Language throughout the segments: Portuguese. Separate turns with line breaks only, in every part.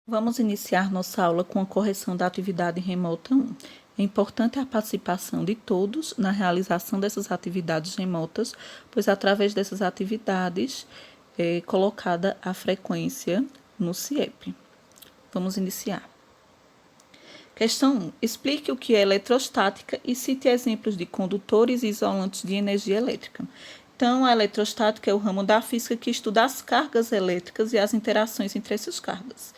Vamos iniciar nossa aula com a correção da atividade remota 1. É importante a participação de todos na realização dessas atividades remotas, pois através dessas atividades é colocada a frequência no CIEP. Vamos iniciar. Questão 1. Explique o que é eletrostática e cite exemplos de condutores e isolantes de energia elétrica. Então, a eletrostática é o ramo da física que estuda as cargas elétricas e as interações entre essas cargas.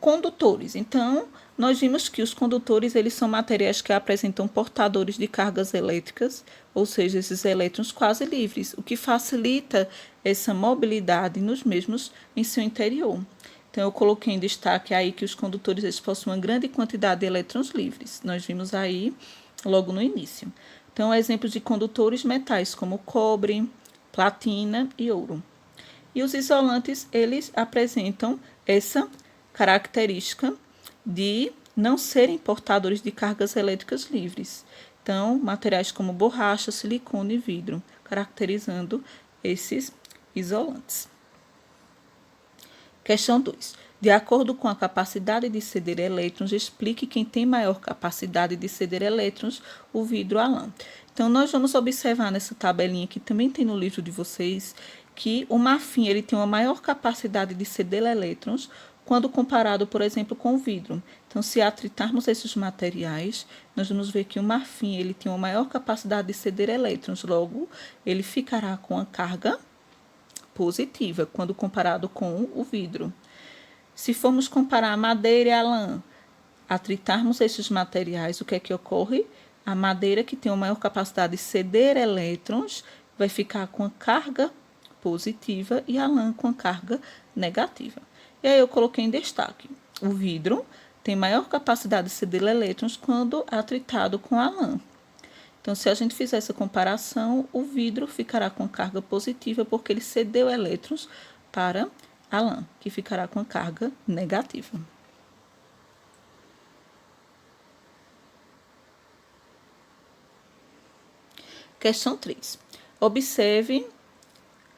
Condutores. Então, nós vimos que os condutores eles são materiais que apresentam portadores de cargas elétricas, ou seja, esses elétrons quase livres, o que facilita essa mobilidade nos mesmos em seu interior. Então, eu coloquei em destaque aí que os condutores eles possuem uma grande quantidade de elétrons livres. Nós vimos aí logo no início. Então, exemplos de condutores metais como cobre, platina e ouro. E os isolantes, eles apresentam essa característica de não serem portadores de cargas elétricas livres. Então, materiais como borracha, silicone e vidro, caracterizando esses isolantes. Questão 2. De acordo com a capacidade de ceder elétrons, explique quem tem maior capacidade de ceder elétrons, o vidro ou a lã. Então, nós vamos observar nessa tabelinha que também tem no livro de vocês, que o marfim ele tem uma maior capacidade de ceder elétrons quando comparado, por exemplo, com o vidro. Então, se atritarmos esses materiais, nós vamos ver que o marfim ele tem uma maior capacidade de ceder elétrons, logo, ele ficará com a carga positiva quando comparado com o vidro. Se formos comparar a madeira e a lã, atritarmos esses materiais, o que é que ocorre? A madeira, que tem uma maior capacidade de ceder elétrons, vai ficar com a carga positiva e a lã com a carga negativa. E aí eu coloquei em destaque, o vidro tem maior capacidade de ceder elétrons quando atritado com a lã. Então, se a gente fizer essa comparação, o vidro ficará com carga positiva porque ele cedeu elétrons para a lã, que ficará com carga negativa. Questão 3. Observe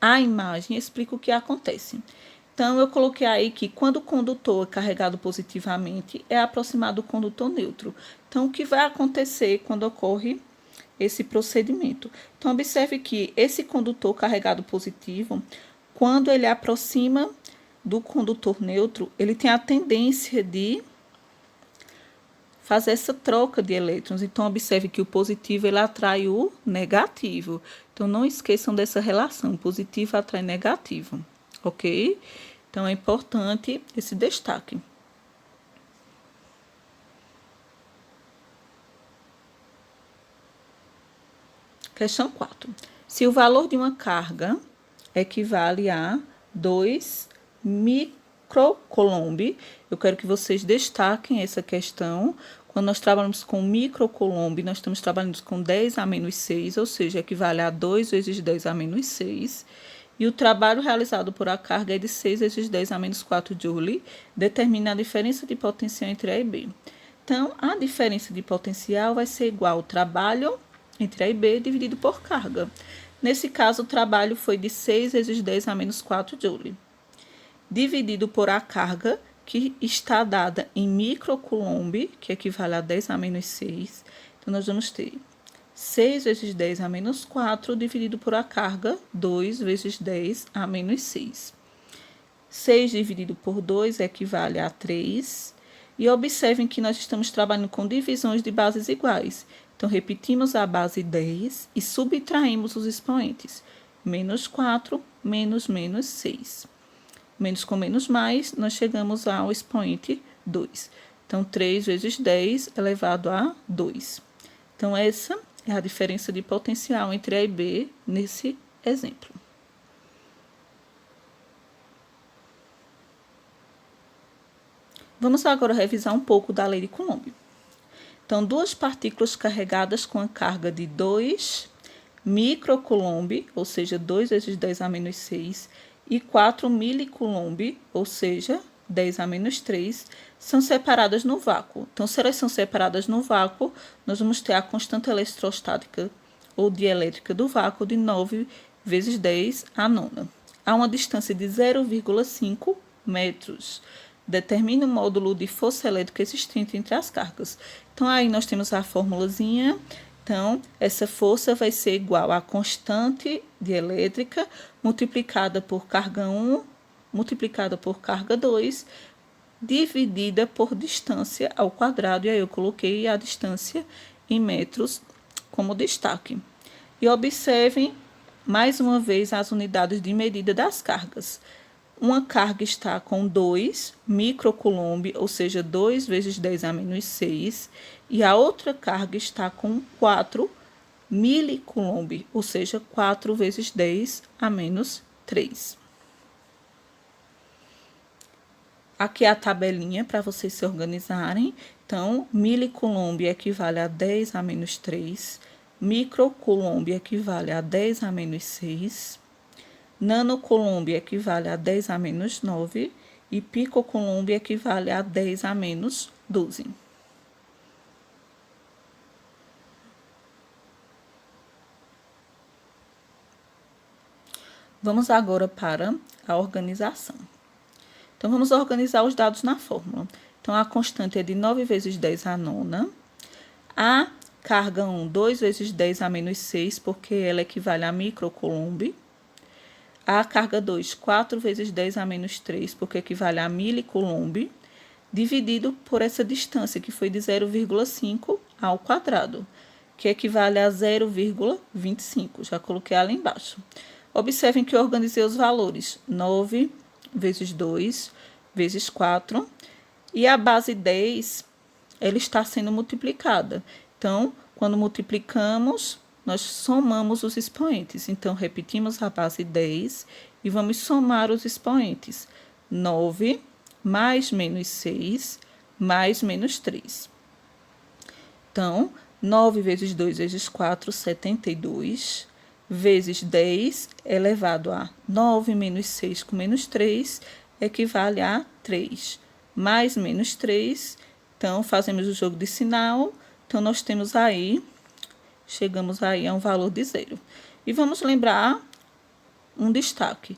a imagem e explique o que acontece. Então, eu coloquei aí que quando o condutor é carregado positivamente, é aproximado do condutor neutro. Então, o que vai acontecer quando ocorre esse procedimento? Então, observe que esse condutor carregado positivo, quando ele aproxima do condutor neutro, ele tem a tendência de fazer essa troca de elétrons. Então, observe que o positivo ele atrai o negativo. Então, não esqueçam dessa relação, positivo atrai negativo, ok? Então, é importante esse destaque. Questão 4. Se o valor de uma carga equivale a 2 microcoulomb, eu quero que vocês destaquem essa questão. Quando nós trabalhamos com microcoulomb, nós estamos trabalhando com 10 a menos 6, ou seja, equivale a 2 vezes 10 a menos 6. E o trabalho realizado por a carga é de 6 vezes 10 a menos 4 joule, determina a diferença de potencial entre A e B. Então, a diferença de potencial vai ser igual ao trabalho entre A e B dividido por carga. Nesse caso, o trabalho foi de 6 vezes 10 a menos 4 joule, dividido por a carga, que está dada em microcoulomb, que equivale a 10 a menos 6. Então, nós vamos ter 6 vezes 10 a menos 4, dividido por a carga, 2 vezes 10 a menos 6. 6 dividido por 2 equivale a 3. E observem que nós estamos trabalhando com divisões de bases iguais. Então, repetimos a base 10 e subtraímos os expoentes. Menos 4, menos 6. Menos com menos mais, nós chegamos ao expoente 2. Então, 3 vezes 10 elevado a 2. Então, essa é a diferença de potencial entre A e B nesse exemplo. Vamos agora revisar um pouco da lei de Coulomb. Então, duas partículas carregadas com a carga de 2 microcoulomb, ou seja, 2 vezes 10 a menos 6, e 4 milicoulomb, ou seja, 10 a menos 3, são separadas no vácuo. Então, se elas são separadas no vácuo, nós vamos ter a constante eletrostática ou dielétrica do vácuo de 9 vezes 10 a nona, a uma distância de 0,5 metros. Determine o módulo de força elétrica existente entre as cargas. Então, aí nós temos a formulazinha. Então, essa força vai ser igual à constante de elétrica multiplicada por carga 1, multiplicada por carga 2, dividida por distância ao quadrado. E aí eu coloquei a distância em metros como destaque. E observem, mais uma vez, as unidades de medida das cargas. Uma carga está com 2 microcoulomb, ou seja, 2 vezes 10 a menos 6, e a outra carga está com 4 milicoulomb, ou seja, 4 vezes 10 a menos 3. Aqui é a tabelinha para vocês se organizarem. Então, milicoulomb equivale a 10 a menos 3, microcoulomb equivale a 10 a menos 6, nanocoulomb equivale a 10 a menos 9 e picocoulomb equivale a 10 a menos 12. Vamos agora para a organização. Então, vamos organizar os dados na fórmula. Então, a constante é de 9 vezes 10 a nona. A carga 1, 2 vezes 10 a menos 6, porque ela equivale a microcoulomb. A carga 2, 4 vezes 10 a menos 3, porque equivale a milicoulomb, dividido por essa distância, que foi de 0,5 ao quadrado, que equivale a 0,25. Já coloquei ela embaixo. Observem que eu organizei os valores. 9 vezes 2 vezes 4. E a base 10, ela está sendo multiplicada. Então, quando multiplicamos, nós somamos os expoentes. Então, repetimos a base 10 e vamos somar os expoentes. 9 mais menos 6 mais menos 3. Então, 9 vezes 2 vezes 4, 72, vezes 10 elevado a 9 menos 6 com menos 3, equivale a 3. Mais menos 3, então, fazemos o jogo de sinal. Então, nós temos aí... Chegamos aí a um valor de 0. E vamos lembrar um destaque.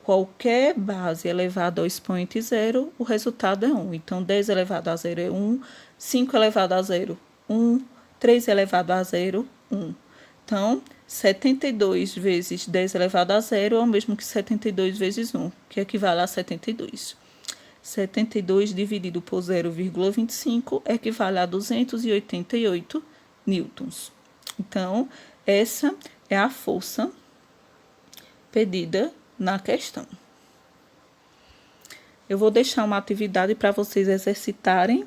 Qualquer base elevada ao expoente 0, o resultado é 1. Então, 10 elevado a 0 é 1, 5 elevado a 0, 1, 3 elevado a 0, 1. Então, 72 vezes 10 elevado a 0 é o mesmo que 72 vezes 1, que equivale a 72. 72 dividido por 0,25 equivale a 288 newtons. Então, essa é a força pedida na questão. Eu vou deixar uma atividade para vocês exercitarem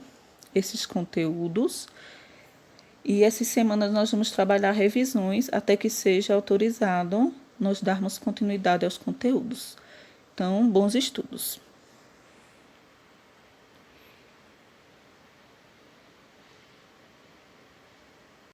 esses conteúdos. E essas semanas nós vamos trabalhar revisões até que seja autorizado nós darmos continuidade aos conteúdos. Então, bons estudos!